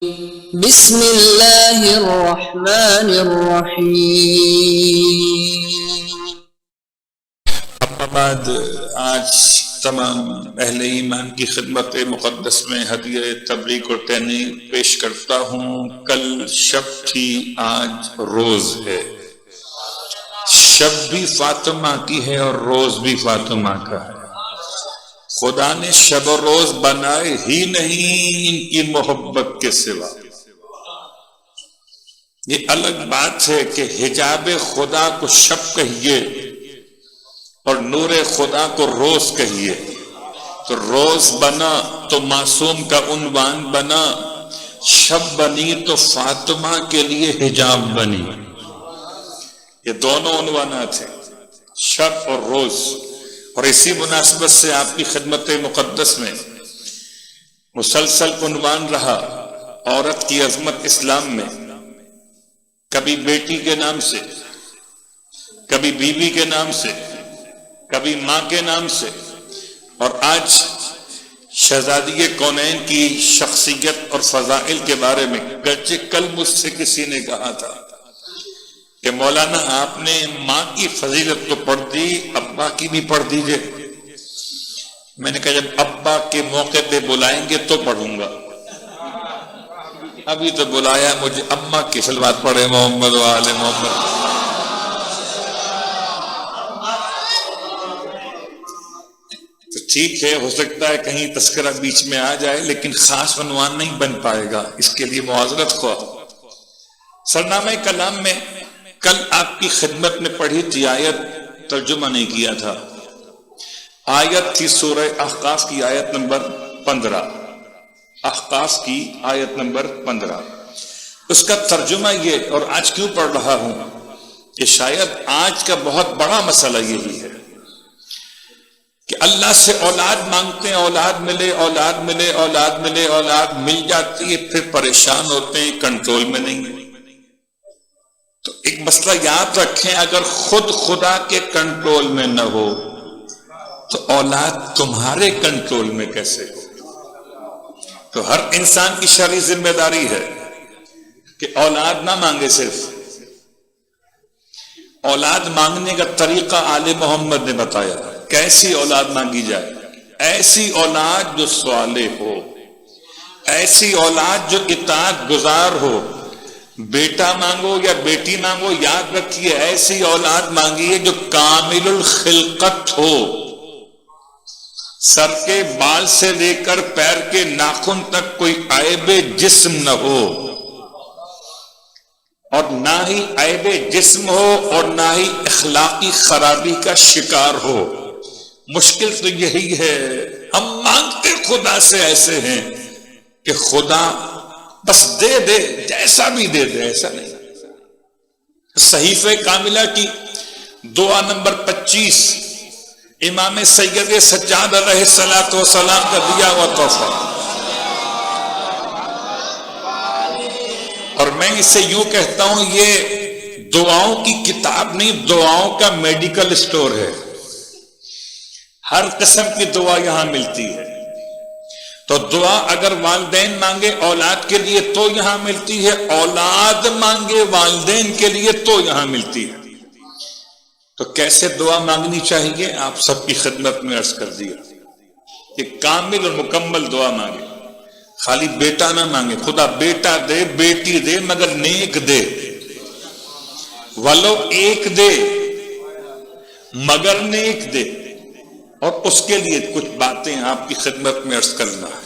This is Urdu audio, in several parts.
بسم اللہ الرحمن الرحیم۔ اما بعد، آج تمام اہل ایمان کی خدمت مقدس میں ہدیہ تبلیغ اور تہنیت پیش کرتا ہوں۔ کل شب تھی، آج روز ہے۔ شب بھی فاطمہ کی ہے اور روز بھی فاطمہ کا ہے۔ خدا نے شب و روز بنائے ہی نہیں ان کی محبت کے سوا۔ یہ الگ بات ہے کہ حجاب خدا کو شب کہیے اور نور خدا کو روز کہیے، تو روز بنا تو معصوم کا عنوان بنا، شب بنی تو فاطمہ کے لیے حجاب بنی۔ یہ دونوں عنوانات ہیں، شب اور روز۔ اور اسی مناسبت سے آپ کی خدمت مقدس میں مسلسل عنوان رہا عورت کی عظمت اسلام میں، کبھی بیٹی کے نام سے، کبھی بیوی کے نام سے، کبھی ماں کے نام سے، اور آج شہزادی کونین کی شخصیت اور فضائل کے بارے میں۔ گرچہ کل مجھ سے کسی نے کہا تھا کہ مولانا آپ نے ماں کی فضیلت تو پڑھ دی، ابا کی بھی پڑھ دیجئے۔ میں نے کہا جب ابا کے موقع پہ بلائیں گے تو پڑھوں گا، ابھی تو بلایا مجھے اماں کی صلوات پڑھے محمد و آل محمد۔ تو ٹھیک ہے، ہو سکتا ہے کہیں تذکرہ بیچ میں آ جائے، لیکن خاص عنوان نہیں بن پائے گا، اس کے لیے معذرت خواہ۔ سرنامہ کلام میں کل آپ کی خدمت میں پڑھی تھی آیت، ترجمہ نہیں کیا تھا۔ آیت تھی سورہ احقاف کی آیت نمبر 15، احقاف کی آیت نمبر 15۔ اس کا ترجمہ یہ، اور آج کیوں پڑھ رہا ہوں کہ شاید آج کا بہت بڑا مسئلہ یہی ہے کہ اللہ سے اولاد مانگتے ہیں، اولاد ملے، اولاد ملے، اولاد ملے، اولاد مل جاتی ہے، پھر پریشان ہوتے ہیں، کنٹرول میں نہیں ہے۔ تو ایک مسئلہ یاد رکھیں، اگر خود خدا کے کنٹرول میں نہ ہو تو اولاد تمہارے کنٹرول میں کیسے ہو؟ تو ہر انسان کی شرعی ذمہ داری ہے کہ اولاد نہ مانگے، صرف اولاد مانگنے کا طریقہ آل محمد نے بتایا، کیسی اولاد مانگی جائے؟ ایسی اولاد جو صالح ہو، ایسی اولاد جو اطاعت گزار ہو۔ بیٹا مانگو یا بیٹی مانگو، یاد رکھیے ایسی اولاد مانگیے جو کامل الخلقت ہو، سر کے بال سے لے کر پیر کے ناخن تک کوئی عیب جسم نہ ہو، اور نہ ہی عیب جسم ہو اور نہ ہی اخلاقی خرابی کا شکار ہو۔ مشکل تو یہی ہے، ہم مانگتے خدا سے ایسے ہیں کہ خدا بس دے دے، جیسا بھی دے دے، ایسا نہیں۔ صحیفہ کاملہ کی دعا نمبر 25، امام سید سجاد علیہ السلام کا دیا ہوا تحفہ، اور میں اسے یوں کہتا ہوں یہ دعاؤں کی کتاب نہیں، دعاؤں کا میڈیکل اسٹور ہے۔ ہر قسم کی دعا یہاں ملتی ہے۔ تو دعا اگر والدین مانگے اولاد کے لیے تو یہاں ملتی ہے، اولاد مانگے والدین کے لیے تو یہاں ملتی ہے۔ تو کیسے دعا مانگنی چاہیے آپ سب کی خدمت میں عرض کر دیا کہ کامل اور مکمل دعا مانگے، خالی بیٹا نہ مانگے، خدا بیٹا دے، بیٹی دے، مگر نیک دے، ولو ایک دے مگر نیک دے۔ اور اس کے لیے کچھ باتیں آپ کی خدمت میں عرض کرنا ہے۔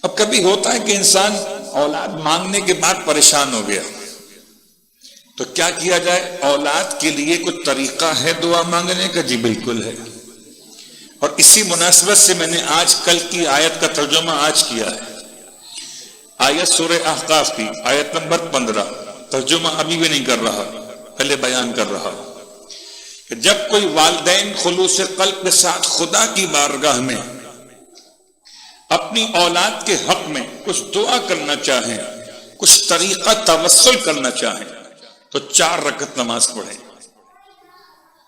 اب کبھی ہوتا ہے کہ انسان اولاد مانگنے کے بعد پریشان ہو گیا، تو کیا کیا جائے؟ اولاد کے لیے کچھ طریقہ ہے دعا مانگنے کا؟ جی بالکل ہے۔ اور اسی مناسبت سے میں نے آج کل کی آیت کا ترجمہ آج کیا ہے۔ آیت سورہ احقاف کی آیت نمبر 15، ترجمہ ابھی بھی نہیں کر رہا، پہلے بیان کر رہا کہ جب کوئی والدین خلوص قلب کے ساتھ خدا کی بارگاہ میں اپنی اولاد کے حق میں کچھ دعا کرنا چاہیں، کچھ طریقہ توسل کرنا چاہیں، تو 4 رکعت نماز پڑھیں۔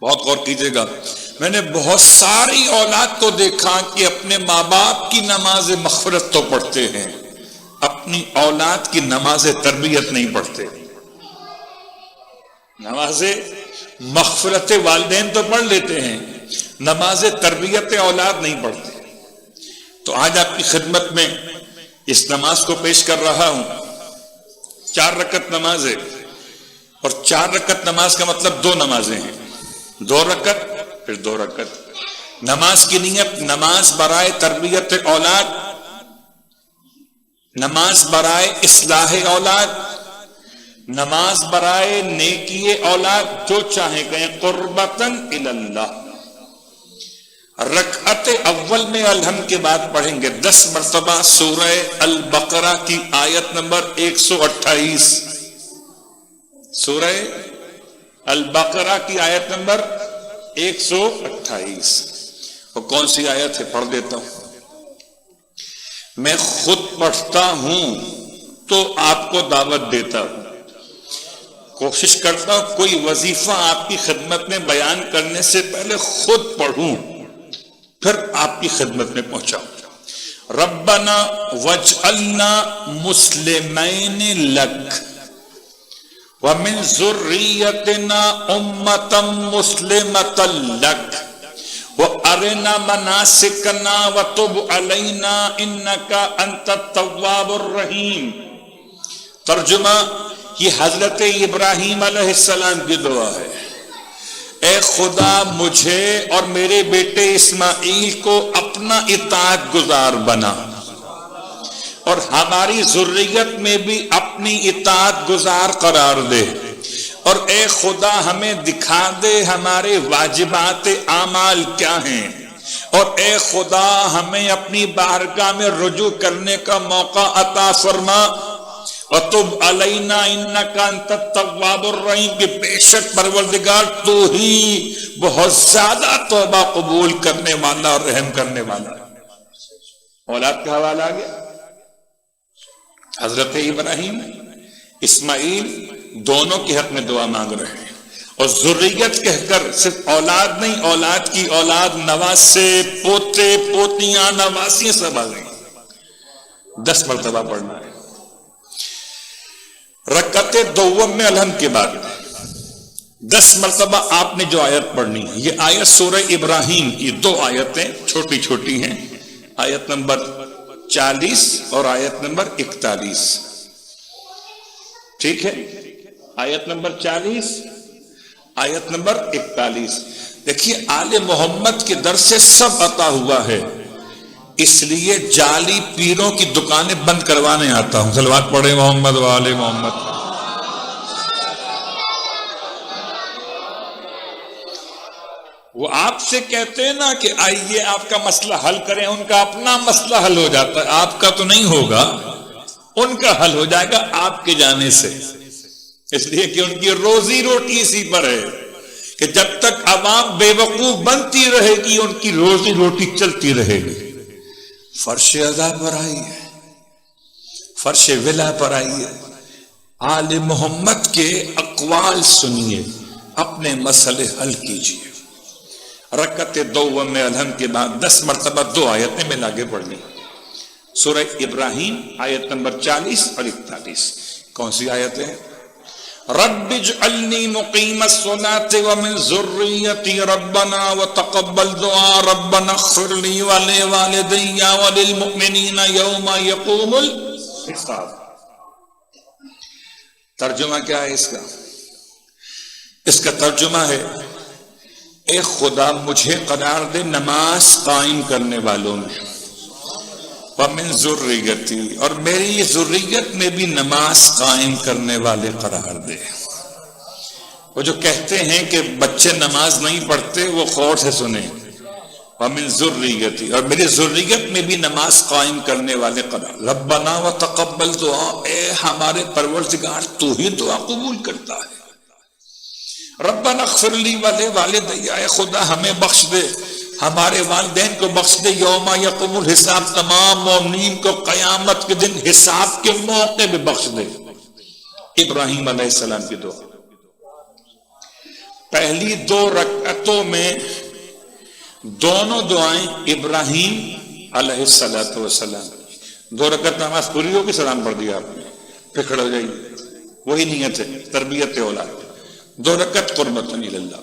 بہت غور کیجئے گا، میں نے بہت ساری اولاد کو دیکھا کہ اپنے ماں باپ کی نماز مغفرت تو پڑھتے ہیں، اپنی اولاد کی نماز تربیت نہیں پڑھتے. نماز مغفرت والدین تو پڑھ لیتے ہیں، نماز تربیت اولاد نہیں پڑھتے. تو آج آپ کی خدمت میں اس نماز کو پیش کر رہا ہوں. 4 رکعت نماز ہے، اور 4 رکعت نماز کا مطلب 2 نمازیں ہیں. 2 رکعت پھر 2 رکعت. نماز کی نیت نماز برائے تربیت اولاد، نماز برائے اصلاح اولاد، نماز برائے نیکی اولاد، جو چاہیں کہیں قربتاً الی اللہ. رکعت اول میں الحمد کے بعد پڑھیں گے 10 مرتبہ سورہ البقرہ کی آیت نمبر 128. سورہ البقرہ کی آیت نمبر 128. وہ کون سی آیت ہے؟ پڑھ دیتا ہوں. میں خود پڑھتا ہوں تو آپ کو دعوت دیتا ہوں. کوشش کرتا ہوں کوئی وظیفہ آپ کی خدمت میں بیان کرنے سے پہلے خود پڑھوں، پھر آپ کی خدمت میں پہنچاؤں. ربنا واجعلنا مسلمین لک ومن ذریتنا امة مسلمة لک وارنا مناسکنا وتب علینا انک انت التواب الرحیم. ترجمہ: یہ حضرت ابراہیم علیہ السلام کی دعا ہے. اے خدا مجھے اور میرے بیٹے اسماعیل کو اپنا اطاعت گزار بنا، اور ہماری ذریت میں بھی اپنی اطاعت گزار قرار دے. اور اے خدا ہمیں دکھا دے ہمارے واجبات اعمال کیا ہیں، اور اے خدا ہمیں اپنی بارگاہ میں رجوع کرنے کا موقع عطا فرما. وَتُبْ عَلَيْنَا إِنَّكَ أَنْتَ التَّوَّابُ الرَّحِيمُ کہ بے شک پروردگار تو ہی بہت زیادہ توبہ قبول کرنے والا اور رحم کرنے والا. اولاد کا حوالہ آ گیا. حضرت ابراہیم اسماعیل دونوں کے حق میں دعا مانگ رہے ہیں، اور ذریت کہہ کر صرف اولاد نہیں، اولاد کی اولاد، نواسے، پوتے پوتیاں، نواسیاں سب آ گئی. 10 مرتبہ پڑھنا ہے. رکعت دوم میں الحمد کے بعد 10 مرتبہ آپ نے جو آیت پڑھنی ہے، یہ آیت سورہ ابراہیم کی 2 آیتیں چھوٹی چھوٹی ہیں، آیت نمبر 40 اور آیت نمبر 41. ٹھیک ہے؟ آیت نمبر 40، آیت نمبر 41. دیکھیے آل محمد کے در سے سب عطا ہوا ہے، اس لیے جعلی پیروں کی دکانیں بند کروانے آتا ہوں. صلوات پڑھے محمد و آل محمد. وہ آپ سے کہتے ہیں نا کہ آئیے آپ کا مسئلہ حل کریں، ان کا اپنا مسئلہ حل ہو جاتا ہے، آپ کا تو نہیں ہوگا، ان کا حل ہو جائے گا آپ کے جانے سے. اس لیے کہ ان کی روزی روٹی اسی پر ہے کہ جب تک عوام بے وقوف بنتی رہے گی ان کی روزی روٹی چلتی رہے گی. فرش ادا پر آئی ہے، فرش ولا پر آئی ہے. آل محمد کے اقوال سنیے، اپنے مسئلے حل کیجیے. رکعت دوم میں الحمد کے بعد 10 مرتبہ 2 آیتیں ملا کے پڑھنی. سورہ ابراہیم آیت نمبر 40 اور 41. کون سی آیتیں ہیں؟ رب اجعلنی مقیم الصلاة ومن ذریتی ربنا وتقبل دعا ربنا اغفر لی ولوالدی وللمؤمنین یوم یقوم الحساب. ترجمہ کیا ہے اس کا؟ اس کا ترجمہ ہے اے خدا مجھے قرار دے نماز قائم کرنے والوں میں، ومن ذریتی اور میری ذریت میں بھی نماز قائم کرنے والے قرار دے. وہ جو کہتے ہیں کہ بچے نماز نہیں پڑھتے وہ غور سے سنیں. ومن ذریتی اور میری ذریت میں بھی نماز قائم کرنے والے قرار. ربنا وتقبل دعا اے ہمارے پروردگار تو ہی دعا قبول کرتا ہے. ربنا اغفر لی ولوالدی اے خدا ہمیں بخش دے، ہمارے والدین کو بخش دے. یوم یقوم الحساب تمام مومنین کو قیامت کے دن حساب کے موقع میں بخش دے. ابراہیم علیہ السلام کی دعا. پہلی 2 رکعتوں میں دونوں دعائیں ابراہیم علیہ السلام. 2 رکعت نماز پوری ہوگی سلام پڑھ دیا آپ نے، پھر کھڑے ہو جائیے، وہی نیت ہے، تربیت اولاد، 2 رکعت قربۃ اللہ۔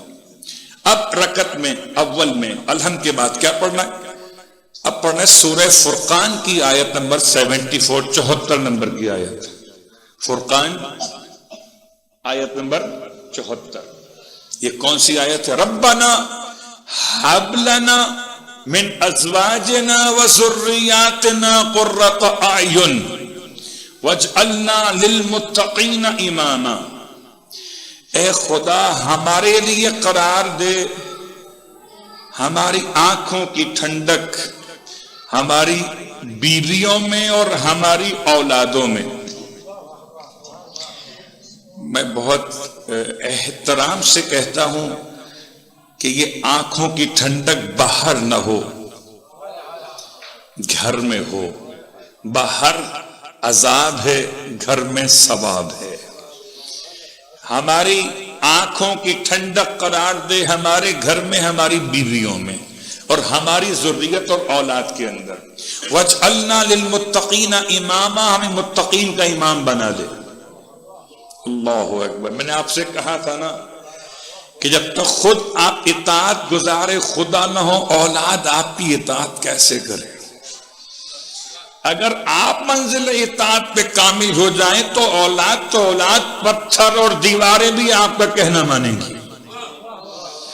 اب رکعت میں اول میں الحمد کے بعد کیا پڑھنا ہے؟ اب پڑھنا ہے سورہ فرقان کی آیت نمبر 74، 74 نمبر کی آیت، فرقان آیت نمبر 74۔ یہ کون سی آیت ہے؟ ربنا ہب لنا من ازواجنا وذریاتنا قرۃ اعین واجعلنا للمتقین اماما۔ اے خدا ہمارے لیے قرار دے ہماری آنکھوں کی ٹھنڈک ہماری بیویوں میں اور ہماری اولادوں میں۔ میں بہت احترام سے کہتا ہوں کہ یہ آنکھوں کی ٹھنڈک باہر نہ ہو، گھر میں ہو۔ باہر عذاب ہے، گھر میں ثواب ہے۔ ہماری آنکھوں کی ٹھنڈک قرار دے ہمارے گھر میں، ہماری بیویوں میں اور ہماری ذریت اور اولاد کے اندر۔ وَاجْعَلْنَا لِلْمُتَّقِينَ إِمَامًا، ہمیں متقین کا امام بنا دے۔ اللہ اکبر۔ میں نے آپ سے کہا تھا نا کہ جب تک خود آپ اطاعت گزارے خدا نہ ہو، اولاد آپ کی اطاعت کیسے کرے؟ اگر آپ منزل اطاعت پہ کامل ہو جائیں تو اولاد پتھر اور دیواریں بھی آپ کا کہنا مانیں گی۔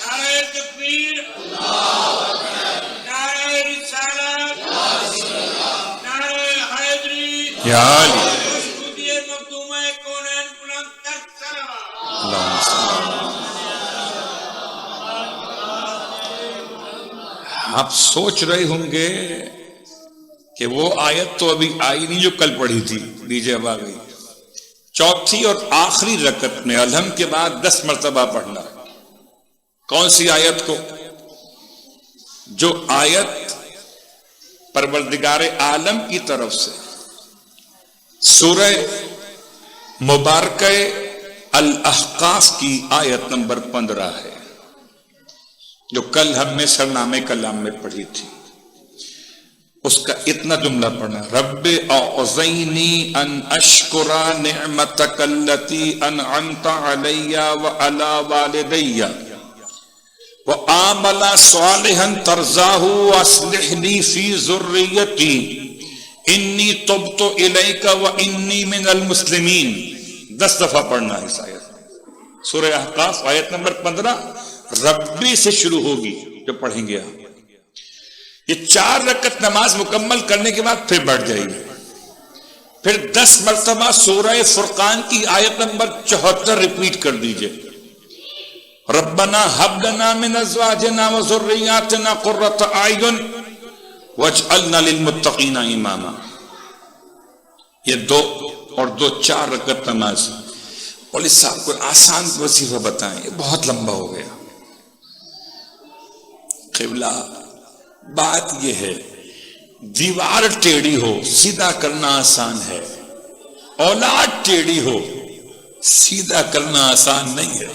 نعرہ تکبیر، نعرہ رسالت، نعرہ حیدری، یا علی مشہودیہ مخدومہ کونین بلند تر سلام۔ اللہم صل۔ آپ سوچ رہے ہوں گے کہ وہ آیت تو ابھی آئی نہیں جو کل پڑھی تھی، لیجیے اب آ گئی۔ چوتھی اور آخری رکعت میں الحمد کے بعد 10 مرتبہ پڑھنا۔ کون سی آیت کو؟ جو آیت پروردگار عالم کی طرف سے سورہ مبارکہ الاحقاف کی آیت نمبر 15 ہے، جو کل ہم نے سرنامے کلام میں پڑھی تھی۔ اس کا اتنا جملہ پڑھنا، رب اعزنی ان اشکر نعمتک التی انعمت علی وعلی والدی واعمل صالحا ترضاہ واصلح لی فی ذریتی انی تبت الیک وانی من المسلمین۔ 10 دفعہ پڑھنا ہے اس آیت۔ سورہ احقاف آیت نمبر 15 ربی سے شروع ہوگی جو پڑھیں گے آپ۔ یہ 4 رکعت نماز مکمل کرنے کے بعد پھر بڑھ جائے گی، پھر 10 مرتبہ سورہ فرقان کی آیت نمبر 74 ریپیٹ کر دیجئے، ربنا ہب لنا من ازواجنا وذریاتنا قرۃ اعین واجعلنا للمتقین اماما۔ یہ 2 اور 2 4 رکعت نماز۔ مولوی صاحب کوئی آسان وظیفہ بتائیں، یہ بہت لمبا ہو گیا۔ قبلہ بات یہ ہے، دیوار ٹیڑھی ہو سیدھا کرنا آسان ہے، اولاد ٹیڑھی ہو سیدھا کرنا آسان نہیں ہے۔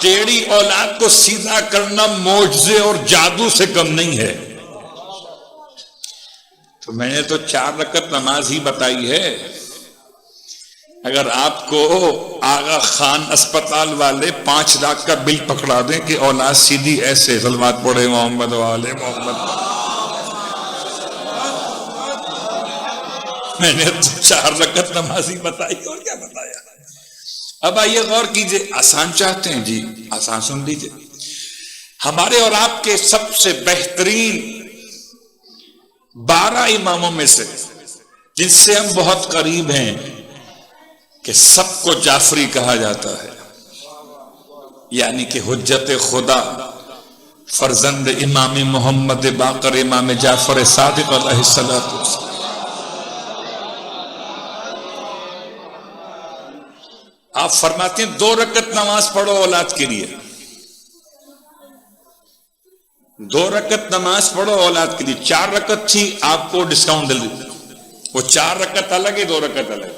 ٹیڑھی اولاد کو سیدھا کرنا معجزے اور جادو سے کم نہیں ہے۔ تو میں نے تو 4 رکعت نماز ہی بتائی ہے۔ اگر آپ کو آغا خان اسپتال والے 5 لاکھ کا بل پکڑا دیں کہ اولاد سیدھی ایسے صلوات پڑھے محمد والے محمد، میں نے تو 4 رکعت نماز ہی بتائی اور کیا بتایا۔ اب آئیے غور کیجئے، آسان چاہتے ہیں جی آسان سن لیجئے۔ ہمارے اور آپ کے سب سے بہترین 12 اماموں میں سے جن سے ہم بہت قریب ہیں کہ سب کو جعفری کہا جاتا ہے، یعنی کہ حجت خدا فرزند امام محمد باقر امام جعفر صادق علیہ السلام۔ آپ فرماتے ہیں 2 رکعت نماز پڑھو اولاد کے لیے، 2 رکعت نماز پڑھو اولاد کے لیے۔ 4 رکعت تھی آپ کو ڈسکاؤنٹ دے دی، وہ 4 رکعت الگ ہے، 2 رکعت الگ۔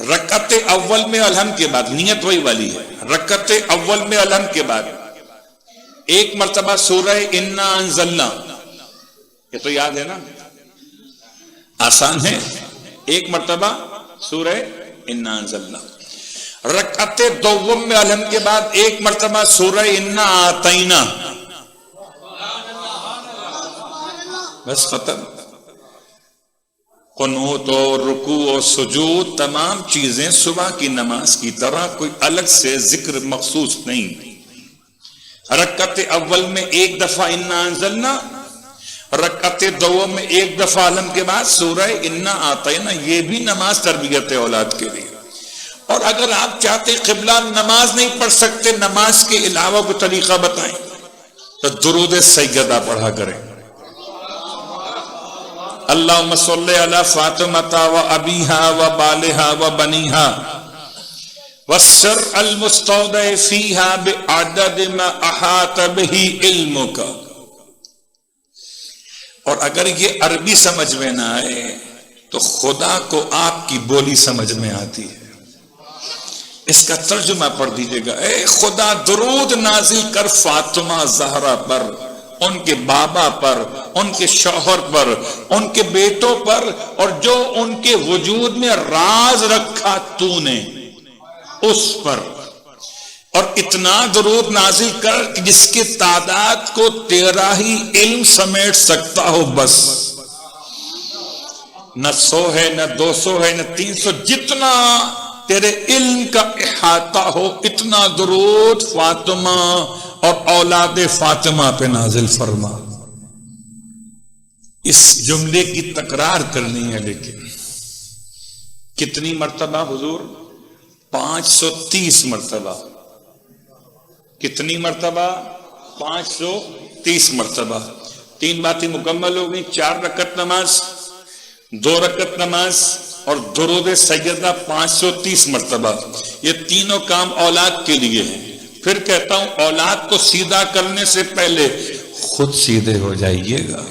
رکعت اول میں الحمد کے بعد نیت وہی والی ہے، رکعت اول میں الحمد کے بعد 1 مرتبہ سورہ انا انزلنا، یہ تو یاد ہے نا، آسان ہے. ایک مرتبہ سورہ انا انزلنا. رکعت دوم میں الحمد کے بعد ایک مرتبہ سورہ انا آتینا. بس ختم. قنوت اور رکوع اور سجود تمام چیزیں صبح کی نماز کی طرح کوئی الگ سے ذکر مخصوص نہیں. رکعت اول میں ایک دفعہ انا انزلنا، رکعت دوم میں ایک دفعہ الحمد کے بعد سورہ انا آتینا. یہ بھی نماز تربیت اولاد کے لیے. اور اگر آپ چاہتے قبلہ نماز نہیں پڑھ سکتے، نماز کے علاوہ کوئی طریقہ بتائیں تو درود سیدہ پڑھا کریں. اللہم صلی علی فاطمہ و ابیہا و بالہا و بنیہا والسر المستودع فیہا بعدد ما احاط بہ علمک. اور اگر یہ عربی سمجھ میں نہ آئے تو خدا کو آپ کی بولی سمجھ میں آتی ہے. اس کا ترجمہ پڑھ دیجئے گا. اے خدا درود نازل کر فاطمہ زہرا پر، ان کے بابا پر، ان کے شوہر پر، ان کے بیٹوں پر، اور جو ان کے وجود میں راز رکھا تو نے اس پر. اور اتنا درود نازل کر کہ جس کی تعداد کو تیرا ہی علم سمیٹ سکتا ہو. بس نہ 100 ہے، نہ 200 ہے، نہ 300، جتنا تیرے علم کا احاطہ ہو اتنا درود فاطمہ اور اولاد فاطمہ پہ نازل فرما. اس جملے کی تکرار کرنی ہے. لیکن کتنی مرتبہ حضور؟ 530 مرتبہ. کتنی مرتبہ؟ 530 مرتبہ. 3 باتیں مکمل ہو گئی. 4 رکعت نماز، 2 رکعت نماز اور درود سیدہ 530 مرتبہ. یہ تینوں کام اولاد کے لیے ہیں. پھر کہتا ہوں اولاد کو سیدھا کرنے سے پہلے خود سیدھے ہو جائیے گا،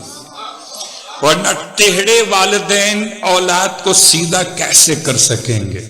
ورنہ ٹیڑھے والدین اولاد کو سیدھا کیسے کر سکیں گے؟